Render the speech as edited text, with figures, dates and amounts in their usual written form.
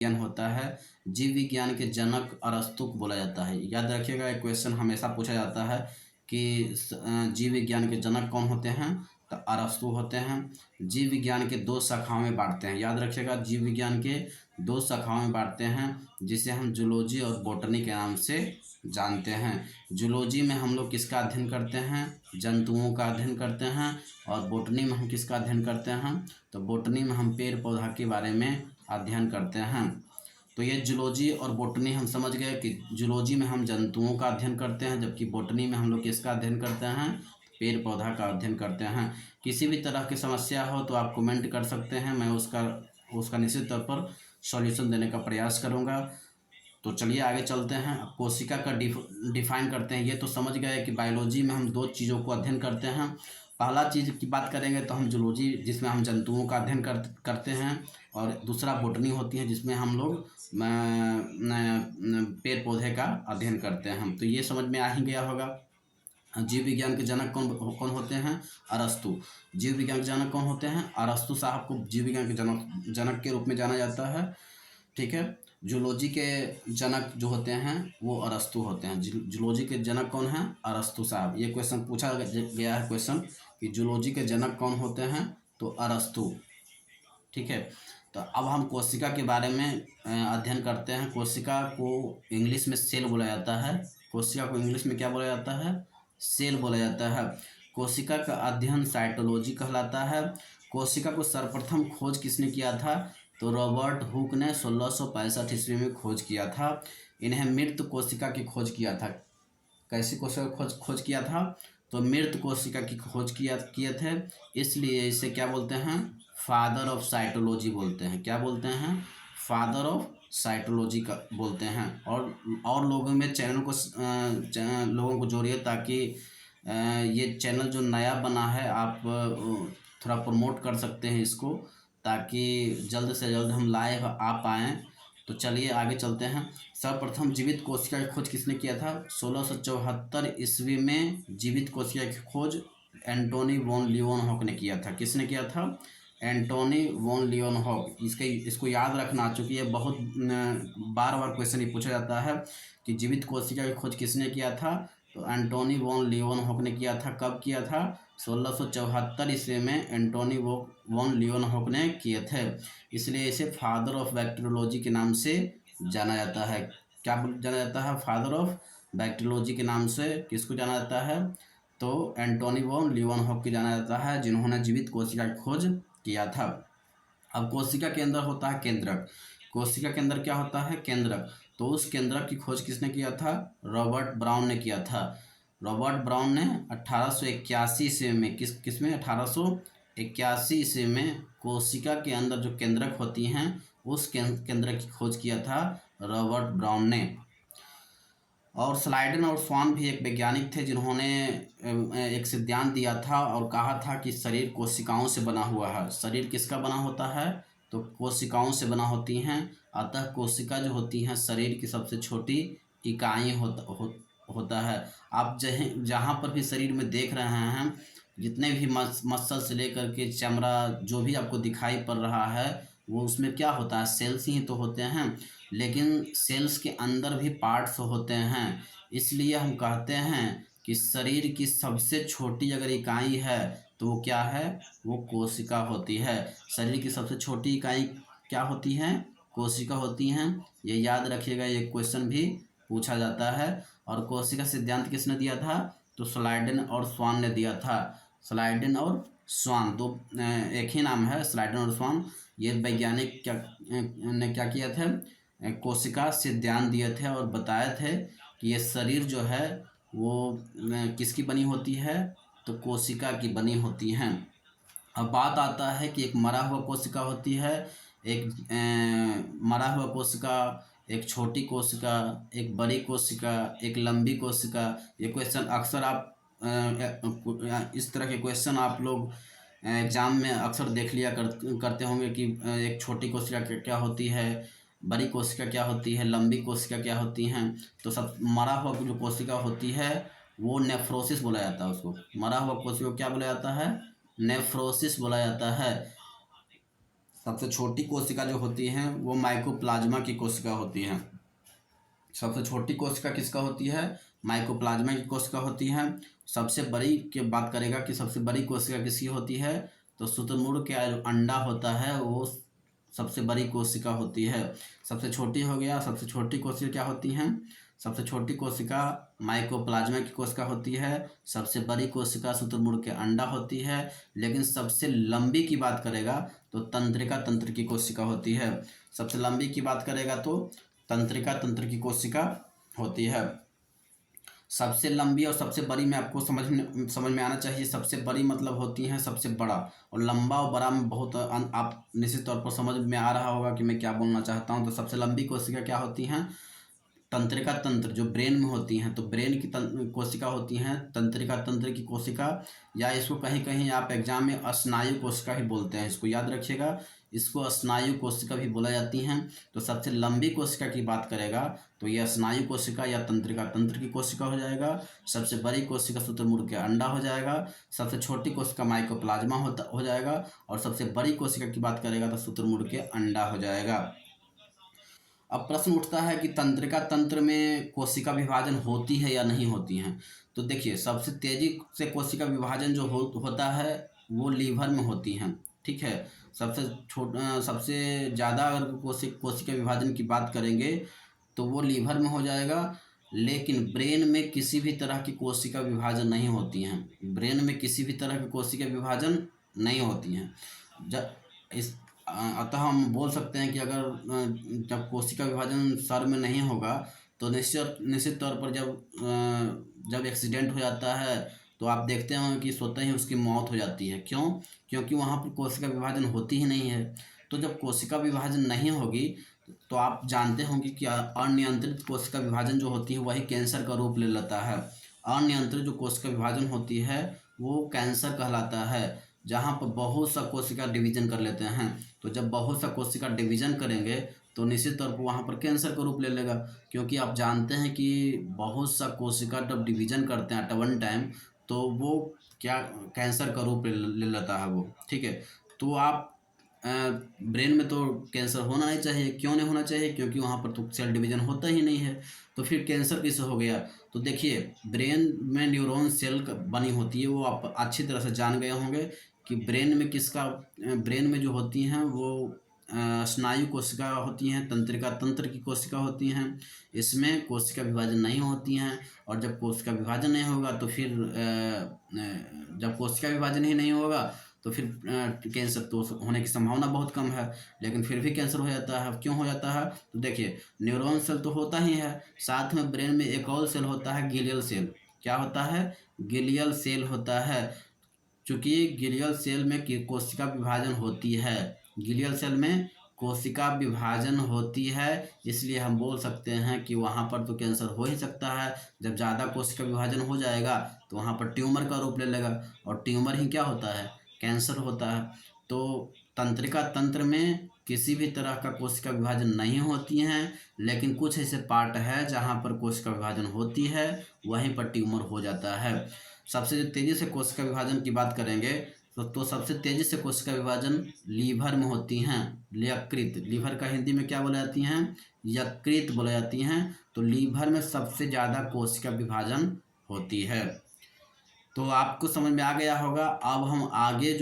विज्ञान होता है। जीव विज्ञान के जनक अरस्तु को बोला जाता है। याद रखिएगा, एक क्वेश्चन हमेशा पूछा जाता है कि जीव विज्ञान के जनक कौन होते हैं, तो अरस्तु होते हैं। जीव विज्ञान के दो शाखाओं में बांटते हैं। याद रखिएगा, जीव विज्ञान के दो शाखाओं में बांटते हैं, जिसे हम जूलॉजी और बॉटनी के नाम से जानते हैं। जूलॉजी में हम लोग किसका अध्ययन करते हैं, जंतुओं का अध्ययन करते हैं। और बॉटनी में हम किसका अध्ययन करते हैं, तो बॉटनी में हम पेड़ पौधा के बारे में अध्ययन करते हैं। तो ये जूलॉजी और बॉटनी हम समझ गए कि जूलॉजी में हम जंतुओं का अध्ययन करते हैं, जबकि बॉटनी में हम लोग किसका अध्ययन करते हैं, पेड़ पौधा का अध्ययन करते हैं। किसी भी तरह की समस्या हो तो आप कमेंट कर सकते हैं, मैं उसका निश्चित तौर पर सॉल्यूशन देने का प्रयास करूंगा। तो चलिए आगे चलते हैं। अब कोशिका का डिफाइन करते हैं। ये तो समझ गए कि बायोलॉजी में हम दो चीज़ों को अध्ययन करते हैं। पहला चीज़ की बात करेंगे तो हम जूलॉजी, जिसमें हम जंतुओं का अध्ययन करते हैं, और दूसरा बॉटनी होती है, जिसमें हम लोग पेड़ पौधे का अध्ययन करते हैं। तो ये समझ में आ ही गया होगा। जीव विज्ञान के जनक कौन कौन होते हैं, अरस्तु। जीव विज्ञान के जनक कौन होते हैं, अरस्तु साहब को जीव विज्ञान के जनक के रूप में जाना जाता है। ठीक है। जूलॉजी के जनक जो होते हैं वो अरस्तु होते हैं। जूलॉजी के जनक कौन हैं, अरस्तु साहब। ये क्वेश्चन पूछा गया है क्वेश्चन कि जूलॉजी के जनक कौन होते हैं, तो अरस्तु। ठीक है। तो अब हम कोशिका के बारे में अध्ययन करते हैं। कोशिका को इंग्लिश में सेल बोला जाता है। कोशिका को इंग्लिश में क्या बोला जाता है, सेल बोला जाता है। कोशिका का अध्ययन साइटोलॉजी कहलाता है। कोशिका को सर्वप्रथम खोज किसने किया था, तो रॉबर्ट हुक ने 1665 ईस्वी में खोज किया था। इन्हें मृत कोशिका की खोज किया था। कैसी कोशिका खोज किया था, तो मृत कोशिका की खोज किए थे। इसलिए इसे क्या बोलते हैं, फादर ऑफ साइटोलॉजी बोलते हैं। क्या बोलते हैं, फादर ऑफ साइटोलॉजी का बोलते हैं। और लोगों में चैनल को लोगों को जोड़िए, ताकि ये चैनल जो नया बना है आप थोड़ा प्रमोट कर सकते हैं इसको, ताकि जल्द से जल्द हम लाइव आ पाएँ। तो चलिए आगे चलते हैं। सर्वप्रथम जीवित कोशिका की खोज किसने किया था, 1674 ईस्वी में जीवित कोशिका की खोज एंटोनी वॉन लियोनहॉक ने किया था। किसने किया था, एंटोनी वॉन लियोनहॉक। इसको याद रखना, चूँकि ये बहुत बार बार क्वेश्चन ही पूछा जाता है कि जीवित कोशिका की खोज किसने किया था, तो एंटोनी वॉन लियोनहॉक ने किया था। कब किया था, 1674 ईस्वी में एंटोनी वॉन लियोनहॉक ने किए थे। इसलिए इसे फादर ऑफ बैक्टीरियोलॉजी के नाम से जाना जाता है। क्या जाना जाता है, फादर ऑफ बैक्टीरियोलॉजी के नाम से किसको जाना जाता है, तो एंटोनी वॉन लियोनहॉक को जाना जाता है, जिन्होंने जीवित कोशिका की खोज किया था। अब कोशिका के अंदर होता है केंद्रक। कोशिका के अंदर क्या होता है, केंद्रक। तो उस केंद्रक की खोज किसने किया था, रॉबर्ट ब्राउन ने किया था। रॉबर्ट ब्राउन ने 1881 ईस्वी में किसमें 1881 ईस्वी में कोशिका के अंदर जो केंद्रक होती हैं उस केंद्रक की खोज किया था रॉबर्ट ब्राउन ने। और स्लाइडन और स्वान भी एक वैज्ञानिक थे, जिन्होंने एक सिद्धांत दिया था और कहा था कि शरीर कोशिकाओं से बना हुआ है। शरीर किसका बना होता है, तो कोशिकाओं से बना होती हैं। अतः कोशिका जो होती हैं शरीर की सबसे छोटी इकाई होता है। आप जहाँ पर भी शरीर में देख रहे हैं, जितने भी मसल से लेकर के चमड़ा जो भी आपको दिखाई पड़ रहा है, वो उसमें क्या होता है, सेल्स ही तो होते हैं। लेकिन सेल्स के अंदर भी पार्ट्स होते हैं। इसलिए हम कहते हैं कि शरीर की सबसे छोटी अगर इकाई है तो वो क्या है, वो कोशिका होती है। शरीर की सबसे छोटी इकाई क्या होती है, कोशिका होती हैं। ये याद रखिएगा, ये क्वेश्चन भी पूछा जाता है। और कोशिका सिद्धांत किसने दिया था, तो स्लाइडन और स्वान ने दिया था। स्लाइडन और स्वान दो एक ही नाम है, स्लाइडन और स्वान। ये वैज्ञानिक ने क्या किया था, कोशिका सिद्धांत दिए थे और बताए थे कि ये शरीर जो है वो किसकी बनी होती है, तो कोशिका की बनी होती हैं। अब बात आता है कि एक मरा हुआ कोशिका होती है, एक मरा हुआ कोशिका, एक छोटी कोशिका, एक बड़ी कोशिका, एक लंबी कोशिका। ये क्वेश्चन अक्सर आप इस तरह के क्वेश्चन आप लोग एग्ज़ाम में अक्सर देख लिया करते होंगे कि एक छोटी कोशिका क्या होती है, बड़ी कोशिका क्या होती है, लंबी कोशिका क्या होती हैं। तो सब मरा हुआ जो कोशिका होती है वो नेफ्रोसिस बोला जाता है। उसको मरा हुआ कोशिका को क्या बोला जाता है, नेफ्रोसिस बोला जाता है। सबसे छोटी कोशिका जो होती है वो माइकोप्लाज्मा की कोशिका होती है। सबसे छोटी कोशिका किसका होती है? माइकोप्लाज्मा की कोशिका होती है। सबसे बड़ी की बात करेगा कि सबसे बड़ी कोशिका किसकी होती है, तो शुतुरमुर्ग का जो अंडा होता है वो सबसे बड़ी कोशिका होती है। सबसे छोटी हो गया, सबसे छोटी कोशिका क्या होती हैं? सबसे छोटी कोशिका माइकोप्लाज्मा की कोशिका होती है। सबसे बड़ी कोशिका शुतुरमुर्ग के अंडा होती है। लेकिन सबसे लंबी की बात करेगा तो तंत्रिका तंत्र की कोशिका होती है। सबसे लंबी की बात करेगा तो तंत्रिका तंत्र की कोशिका होती है। सबसे लंबी और सबसे बड़ी में आपको समझ में आना चाहिए। सबसे बड़ी मतलब होती हैं सबसे बड़ा, और लंबा और बड़ा में बहुत आप निश्चित तौर पर समझ में आ रहा होगा कि मैं क्या बोलना चाहता हूं। तो सबसे लंबी कोशिका क्या होती हैं? तंत्रिका तंत्र जो ब्रेन में होती हैं, तो ब्रेन की कोशिका होती हैं तंत्रिका तंत्र की कोशिका, या इसको कहीं कहीं आप एग्जाम में स्नायु कोशिका भी बोलते हैं, इसको याद रखिएगा, इसको स्नायु कोशिका भी बोला जाती हैं। तो सबसे लंबी कोशिका की बात करेगा तो यह स्नायु कोशिका या तंत्रिका तंत्र की कोशिका हो जाएगा। सबसे बड़ी कोशिका शुतुरमुर्ग के अंडा हो जाएगा। सबसे छोटी कोशिका माइकोप्लाज्मा हो जाएगा। और सबसे बड़ी कोशिका की बात करेगा तो शुतुरमुर्ग के अंडा हो जाएगा। अब प्रश्न उठता है कि तंत्रिका तंत्र में कोशिका विभाजन होती है या नहीं होती है। तो देखिए, सबसे तेजी से कोशिका विभाजन जो होता है वो लीवर में होती हैं, ठीक है। सबसे ज़्यादा अगर कोशिका विभाजन की बात करेंगे तो वो लीवर में हो जाएगा। लेकिन ब्रेन में किसी भी तरह की कोशिका विभाजन नहीं होती हैं। ब्रेन में किसी भी तरह की कोशिका विभाजन नहीं होती हैं। जब इस अतः हम बोल सकते हैं कि अगर जब कोशिका विभाजन सर में नहीं होगा तो निश्चित तौर पर जब एक्सीडेंट हो जाता है तो आप देखते हैं कि स्वतः ही उसकी मौत हो जाती है। क्यों? क्योंकि वहाँ पर कोशिका विभाजन होती ही नहीं है। तो जब कोशिका विभाजन नहीं होगी तो आप जानते होंगे कि अनियंत्रित कोशिका विभाजन जो होती है वही कैंसर का रूप ले लेता है। अनियंत्रित जो कोशिका विभाजन होती है वो कैंसर कहलाता है, जहाँ पर बहुत सा कोशिका डिवीजन कर लेते हैं। तो जब बहुत सा कोशिका डिवीजन करेंगे तो निश्चित तौर पर वहाँ पर कैंसर का रूप ले लेगा। क्योंकि आप जानते हैं कि बहुत सा कोशिका जब डिवीजन करते हैं एट वन टाइम तो वो क्या कैंसर का रूप ले लेता है वो, ठीक है। तो आप ब्रेन में तो कैंसर होना नहीं चाहिए। क्यों नहीं होना चाहिए? क्योंकि वहाँ पर तो सेल डिवीजन होता ही नहीं है। तो फिर कैंसर कैसे हो गया? तो देखिए, ब्रेन में न्यूरॉन सेल बनी होती है, वो आप अच्छी तरह से जान गए होंगे कि ब्रेन में जो होती हैं वो स्नायु कोशिका होती हैं, तंत्रिका तंत्र की कोशिका होती हैं। इसमें कोशिका विभाजन नहीं होती हैं। और जब कोशिका विभाजन नहीं होगा तो फिर जब कोशिका विभाजन ही नहीं होगा तो फिर कैंसर तो होने की संभावना बहुत कम है। लेकिन फिर भी कैंसर हो जाता है। क्यों हो जाता है? तो देखिए, न्यूरॉन सेल तो होता ही है, साथ में ब्रेन में एक और सेल होता है, गिलियल सेल। क्या होता है? गिलियल सेल होता है। चूँकि गिलियल सेल में कोशिका विभाजन होती है, गिलियल सेल में कोशिका विभाजन होती है, इसलिए हम बोल सकते हैं कि वहाँ पर तो कैंसर हो ही सकता है। जब ज़्यादा कोशिका विभाजन हो जाएगा तो वहाँ पर ट्यूमर का रूप ले लेगा, और ट्यूमर ही क्या होता है? कैंसर होता है। तो तंत्रिका तंत्र में किसी भी तरह का कोशिका विभाजन नहीं होती हैं। लेकिन कुछ ऐसे पार्ट है जहाँ पर कोशिका विभाजन होती है, वहीं पर ट्यूमर हो जाता है। सबसे तेज़ी से कोशिका विभाजन की बात करेंगे तो सबसे तेज़ी से कोशिका विभाजन लीवर में होती हैं। यकृत, लीवर का हिंदी में क्या बोला जाती हैं? यकृत बोला जाती हैं। तो लीवर में सबसे ज़्यादा कोशिका विभाजन होती है। तो आपको समझ में आ गया होगा। अब हम आगे जो